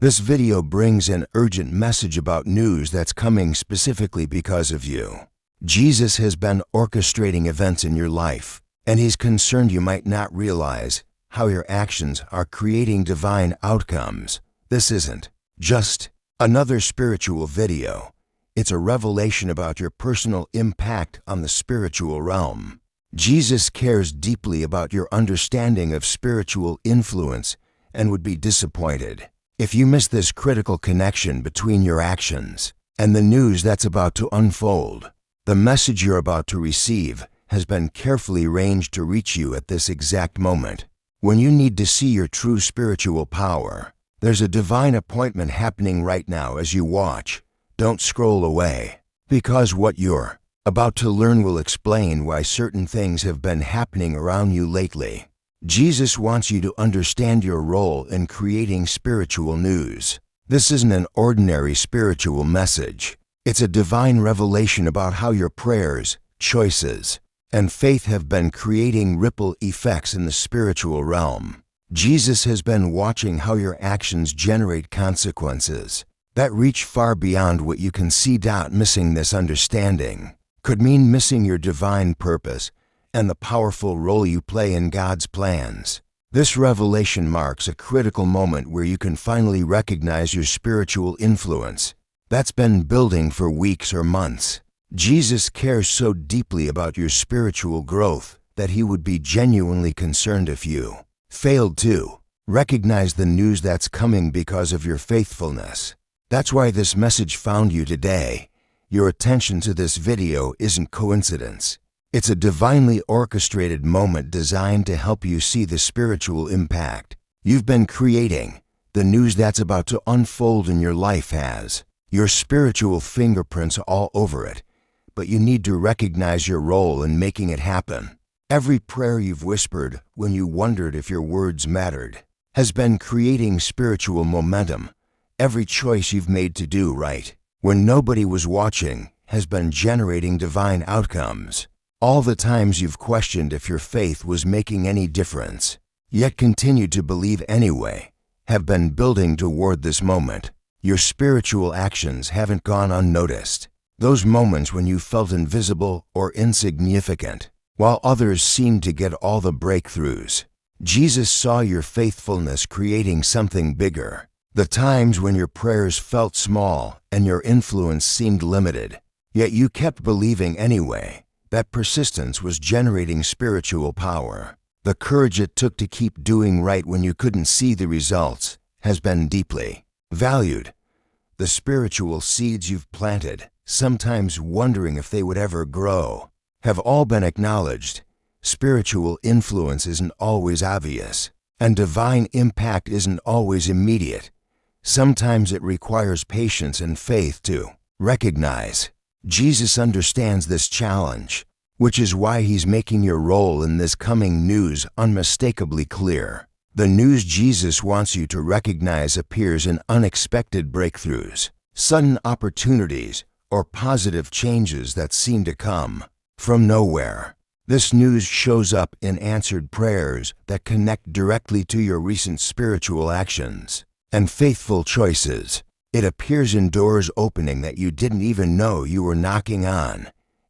This video brings an urgent message about news that's coming specifically because of you. Jesus has been orchestrating events in your life, and He's concerned you might not realize how your actions are creating divine outcomes. This isn't just another spiritual video. It's a revelation about your personal impact on the spiritual realm. Jesus cares deeply about your understanding of spiritual influence and would be disappointed if you miss this critical connection between your actions and the news that's about to unfold. The message you're about to receive has been carefully arranged to reach you at this exact moment. When you need to see your true spiritual power, there's a divine appointment happening right now as you watch. Don't scroll away, because what you're about to learn will explain why certain things have been happening around you lately. Jesus wants you to understand your role in creating spiritual news. This isn't an ordinary spiritual message. It's a divine revelation about how your prayers, choices, and faith have been creating ripple effects in the spiritual realm. Jesus has been watching how your actions generate consequences that reach far beyond what you can see. Missing this understanding could mean missing your divine purpose and the powerful role you play in God's plans. This revelation marks a critical moment where you can finally recognize your spiritual influence that's been building for weeks or months. Jesus cares so deeply about your spiritual growth that He would be genuinely concerned if you failed to recognize the news that's coming because of your faithfulness. That's why this message found you today. Your attention to this video isn't coincidence. It's a divinely orchestrated moment designed to help you see the spiritual impact you've been creating. The news that's about to unfold in your life has your spiritual fingerprints all over it, but you need to recognize your role in making it happen. Every prayer you've whispered when you wondered if your words mattered has been creating spiritual momentum. Every choice you've made to do right when nobody was watching has been generating divine outcomes. All the times you've questioned if your faith was making any difference, yet continued to believe anyway, have been building toward this moment. Your spiritual actions haven't gone unnoticed. Those moments when you felt invisible or insignificant, while others seemed to get all the breakthroughs. Jesus saw your faithfulness creating something bigger. The times when your prayers felt small and your influence seemed limited, yet you kept believing anyway. That persistence was generating spiritual power. The courage it took to keep doing right when you couldn't see the results has been deeply valued. The spiritual seeds you've planted, sometimes wondering if they would ever grow, have all been acknowledged. Spiritual influence isn't always obvious, and divine impact isn't always immediate. Sometimes it requires patience and faith to recognize. Jesus understands this challenge, which is why He's making your role in this coming news unmistakably clear. The news Jesus wants you to recognize appears in unexpected breakthroughs, sudden opportunities, or positive changes that seem to come from nowhere. This news shows up in answered prayers that connect directly to your recent spiritual actions and faithful choices. It appears in doors opening that you didn't even know you were knocking on,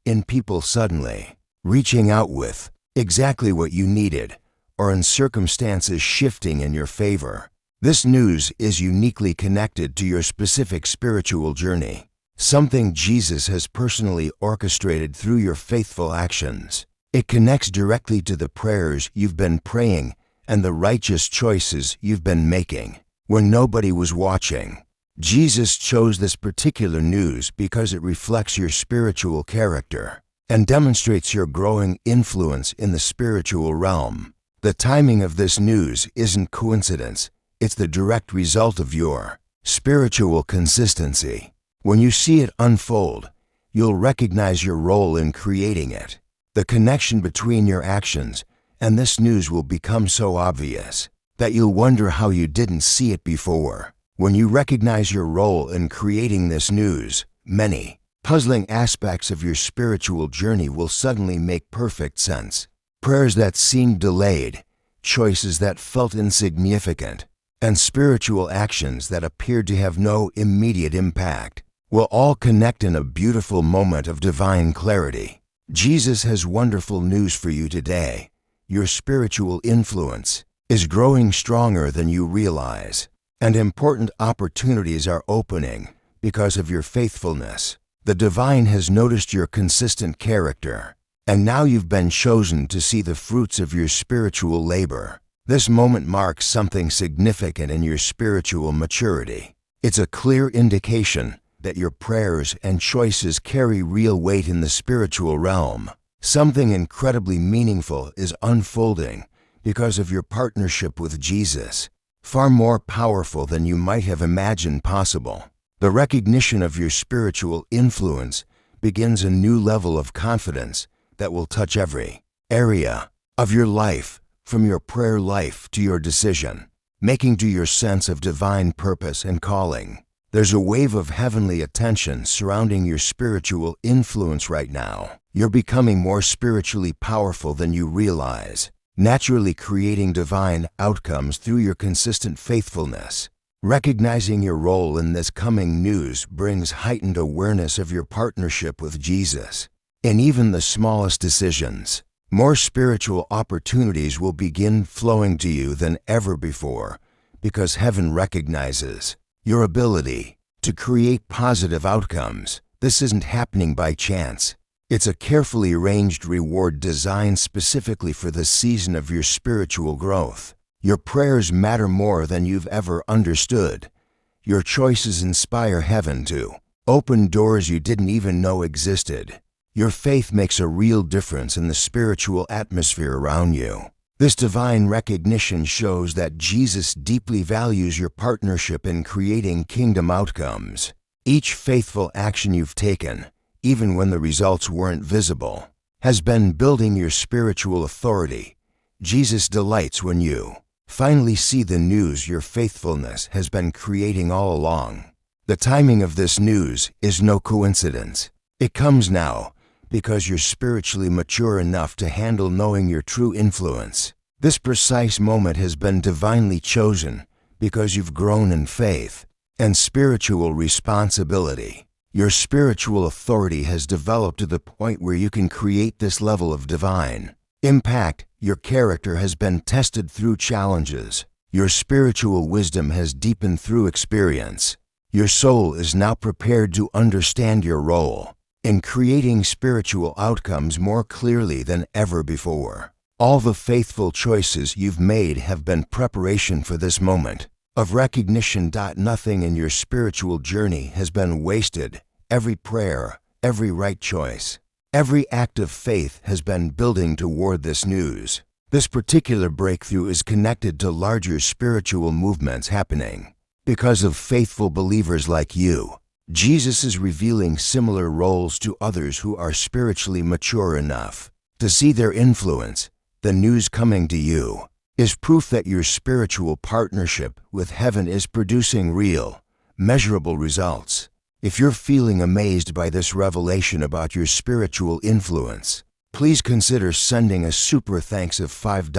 in people suddenly reaching out with exactly what you needed, or in circumstances shifting in your favor. This news is uniquely connected to your specific spiritual journey, something Jesus has personally orchestrated through your faithful actions. It connects directly to the prayers you've been praying and the righteous choices you've been making when nobody was watching. Jesus chose this particular news because it reflects your spiritual character and demonstrates your growing influence in the spiritual realm. The timing of this news isn't coincidence. It's the direct result of your spiritual consistency. When you see it unfold, you'll recognize your role in creating it. The connection between your actions and this news will become so obvious that you'll wonder how you didn't see it before. When you recognize your role in creating this news, many puzzling aspects of your spiritual journey will suddenly make perfect sense. Prayers that seemed delayed, choices that felt insignificant, and spiritual actions that appeared to have no immediate impact will all connect in a beautiful moment of divine clarity. Jesus has wonderful news for you today. Your spiritual influence is growing stronger than you realize, and important opportunities are opening because of your faithfulness. The divine has noticed your consistent character, and now you've been chosen to see the fruits of your spiritual labor. This moment marks something significant in your spiritual maturity. It's a clear indication that your prayers and choices carry real weight in the spiritual realm. Something incredibly meaningful is unfolding because of your partnership with Jesus, far more powerful than you might have imagined possible. The recognition of your spiritual influence begins a new level of confidence that will touch every area of your life, from your prayer life to your decision-making to your sense of divine purpose and calling. There's a wave of heavenly attention surrounding your spiritual influence right now. You're becoming more spiritually powerful than you realize, naturally creating divine outcomes through your consistent faithfulness. Recognizing your role in this coming news brings heightened awareness of your partnership with Jesus. In even the smallest decisions, more spiritual opportunities will begin flowing to you than ever before because heaven recognizes your ability to create positive outcomes. This isn't happening by chance. It's a carefully arranged reward designed specifically for the season of your spiritual growth. Your prayers matter more than you've ever understood. Your choices inspire heaven to open doors you didn't even know existed. Your faith makes a real difference in the spiritual atmosphere around you. This divine recognition shows that Jesus deeply values your partnership in creating kingdom outcomes. Each faithful action you've taken, even when the results weren't visible, has been building your spiritual authority. Jesus delights when you finally see the news your faithfulness has been creating all along. The timing of this news is no coincidence. It comes now because you're spiritually mature enough to handle knowing your true influence. This precise moment has been divinely chosen because you've grown in faith and spiritual responsibility. Your spiritual authority has developed to the point where you can create this level of divine impact. Your character has been tested through challenges. Your spiritual wisdom has deepened through experience. Your soul is now prepared to understand your role in creating spiritual outcomes more clearly than ever before. All the faithful choices you've made have been preparation for this moment of recognition. Nothing in your spiritual journey has been wasted. Every prayer, every right choice, every act of faith has been building toward this news. This particular breakthrough is connected to larger spiritual movements happening because of faithful believers like you. Jesus is revealing similar roles to others who are spiritually mature enough to see their influence. The news coming to you is proof that your spiritual partnership with heaven is producing real, measurable results. If you're feeling amazed by this revelation about your spiritual influence, please consider sending a super thanks of $5,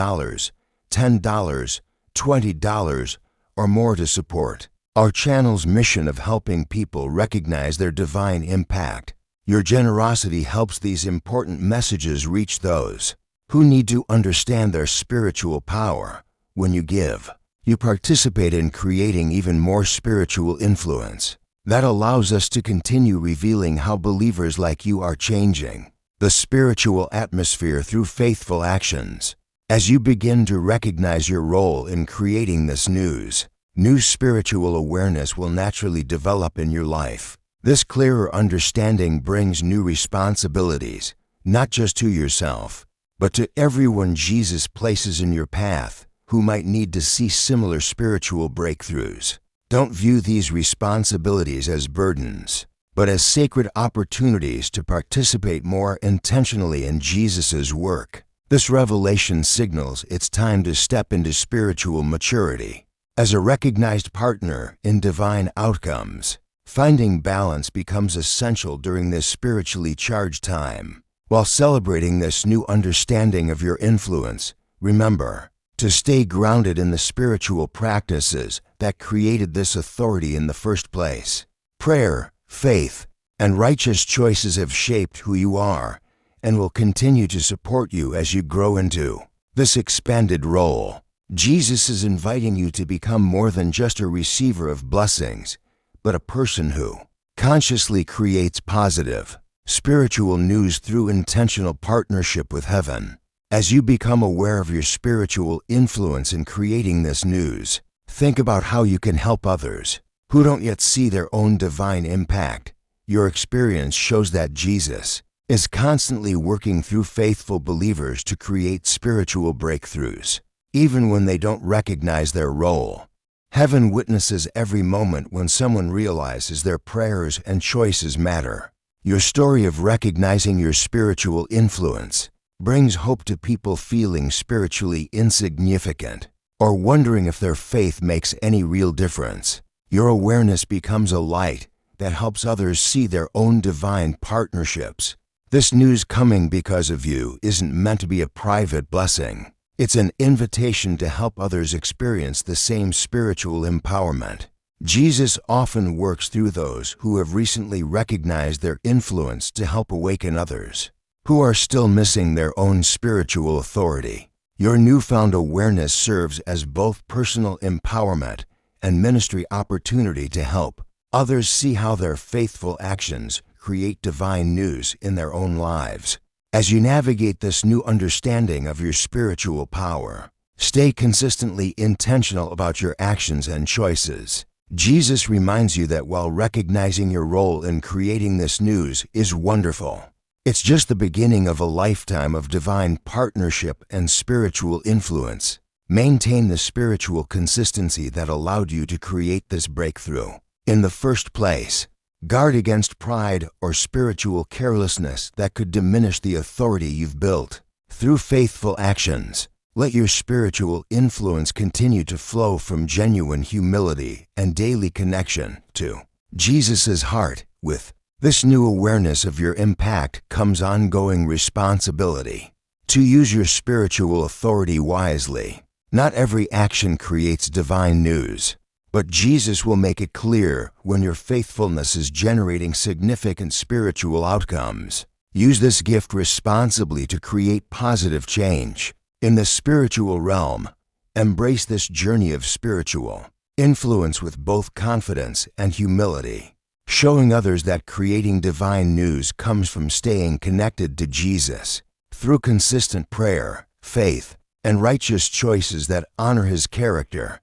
$10, $20, or more to support our channel's mission of helping people recognize their divine impact. Your generosity helps these important messages reach those who need to understand their spiritual power. When you give, you participate in creating even more spiritual influence. That allows us to continue revealing how believers like you are changing the spiritual atmosphere through faithful actions. As you begin to recognize your role in creating this news, new spiritual awareness will naturally develop in your life. This clearer understanding brings new responsibilities, not just to yourself, but to everyone Jesus places in your path who might need to see similar spiritual breakthroughs. Don't view these responsibilities as burdens, but as sacred opportunities to participate more intentionally in Jesus' work. This revelation signals it's time to step into spiritual maturity. As a recognized partner in divine outcomes, finding balance becomes essential during this spiritually charged time. While celebrating this new understanding of your influence, remember, to stay grounded in the spiritual practices that created this authority in the first place. Prayer, faith, and righteous choices have shaped who you are and will continue to support you as you grow into this expanded role. Jesus is inviting you to become more than just a receiver of blessings, but a person who consciously creates positive, spiritual news through intentional partnership with heaven. As you become aware of your spiritual influence in creating this news, think about how you can help others who don't yet see their own divine impact. Your experience shows that Jesus is constantly working through faithful believers to create spiritual breakthroughs, even when they don't recognize their role. Heaven witnesses every moment when someone realizes their prayers and choices matter. Your story of recognizing your spiritual influence brings hope to people feeling spiritually insignificant or wondering if their faith makes any real difference. Your awareness becomes a light that helps others see their own divine partnerships. This news coming because of you isn't meant to be a private blessing. It's an invitation to help others experience the same spiritual empowerment. Jesus often works through those who have recently recognized their influence to help awaken others who are still missing their own spiritual authority. Your newfound awareness serves as both personal empowerment and ministry opportunity to help others see how their faithful actions create divine news in their own lives. As you navigate this new understanding of your spiritual power, stay consistently intentional about your actions and choices. Jesus reminds you that while recognizing your role in creating this news is wonderful, it's just the beginning of a lifetime of divine partnership and spiritual influence. Maintain the spiritual consistency that allowed you to create this breakthrough in the first place. Guard against pride or spiritual carelessness that could diminish the authority you've built. Through faithful actions, let your spiritual influence continue to flow from genuine humility and daily connection to Jesus' heart. With this new awareness of your impact comes ongoing responsibility to use your spiritual authority wisely. Not every action creates divine news, but Jesus will make it clear when your faithfulness is generating significant spiritual outcomes. Use this gift responsibly to create positive change in the spiritual realm. Embrace this journey of spiritual influence with both confidence and humility, showing others that creating divine news comes from staying connected to Jesus through consistent prayer, faith, and righteous choices that honor His character.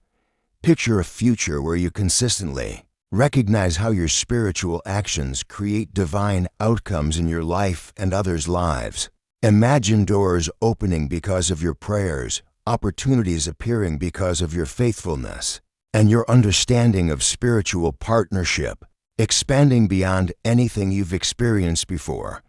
Picture a future where you consistently recognize how your spiritual actions create divine outcomes in your life and others' lives. Imagine doors opening because of your prayers, opportunities appearing because of your faithfulness, and your understanding of spiritual partnership expanding beyond anything you've experienced before.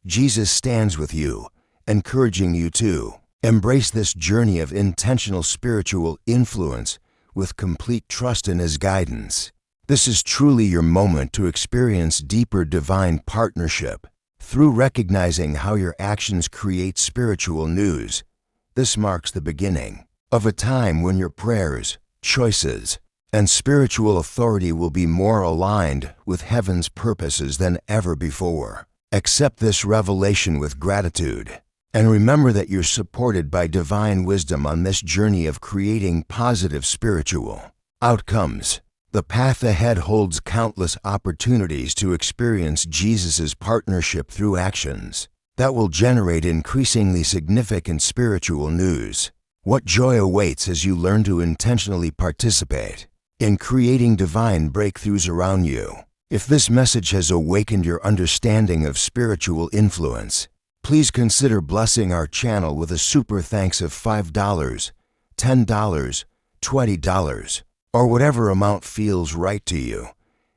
Jesus stands with you, encouraging you to embrace this journey of intentional spiritual influence with complete trust in His guidance. This is truly your moment to experience deeper divine partnership through recognizing how your actions create spiritual news. This marks the beginning of a time when your prayers, choices, and spiritual authority will be more aligned with heaven's purposes than ever before. Accept this revelation with gratitude, and remember that you're supported by divine wisdom on this journey of creating positive spiritual outcomes. The path ahead holds countless opportunities to experience Jesus' partnership through actions that will generate increasingly significant spiritual news. What joy awaits as you learn to intentionally participate in creating divine breakthroughs around you. If this message has awakened your understanding of spiritual influence, please consider blessing our channel with a super thanks of $5, $10, $20, or whatever amount feels right to you.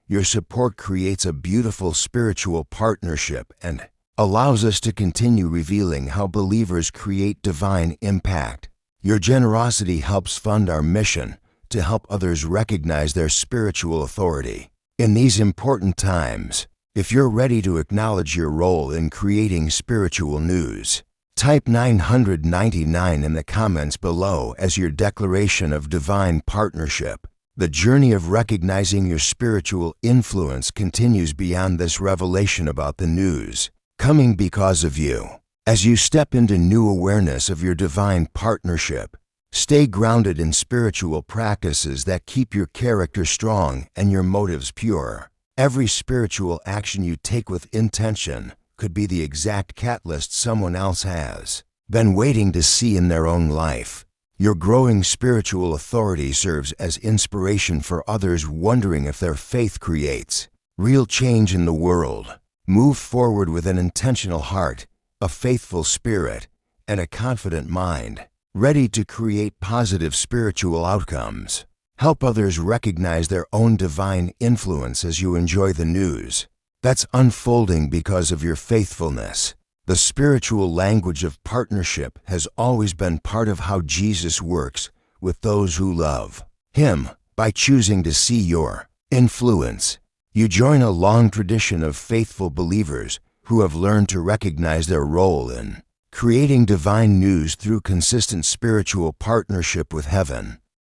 Your support creates a beautiful spiritual partnership and allows us to continue revealing how believers create divine impact. Your generosity helps fund our mission to help others recognize their spiritual authority. In these important times, if you're ready to acknowledge your role in creating spiritual news, Type 999 in the comments below as your declaration of divine partnership. The journey of recognizing your spiritual influence continues beyond this revelation about the news coming because of you. As you step into new awareness of your divine partnership, stay grounded in spiritual practices that keep your character strong and your motives pure. Every spiritual action you take with intention could be the exact catalyst someone else has been waiting to see in their own life. Your growing spiritual authority serves as inspiration for others wondering if their faith creates real change in the world. Move forward with an intentional heart, a faithful spirit, and a confident mind, ready to create positive spiritual outcomes. Help others recognize their own divine influence as you enjoy the news that's unfolding because of your faithfulness. The spiritual language of partnership has always been part of how Jesus works with those who love Him. By choosing to see your influence, you join a long tradition of faithful believers who have learned to recognize their role in creating divine news through consistent spiritual partnership with heaven.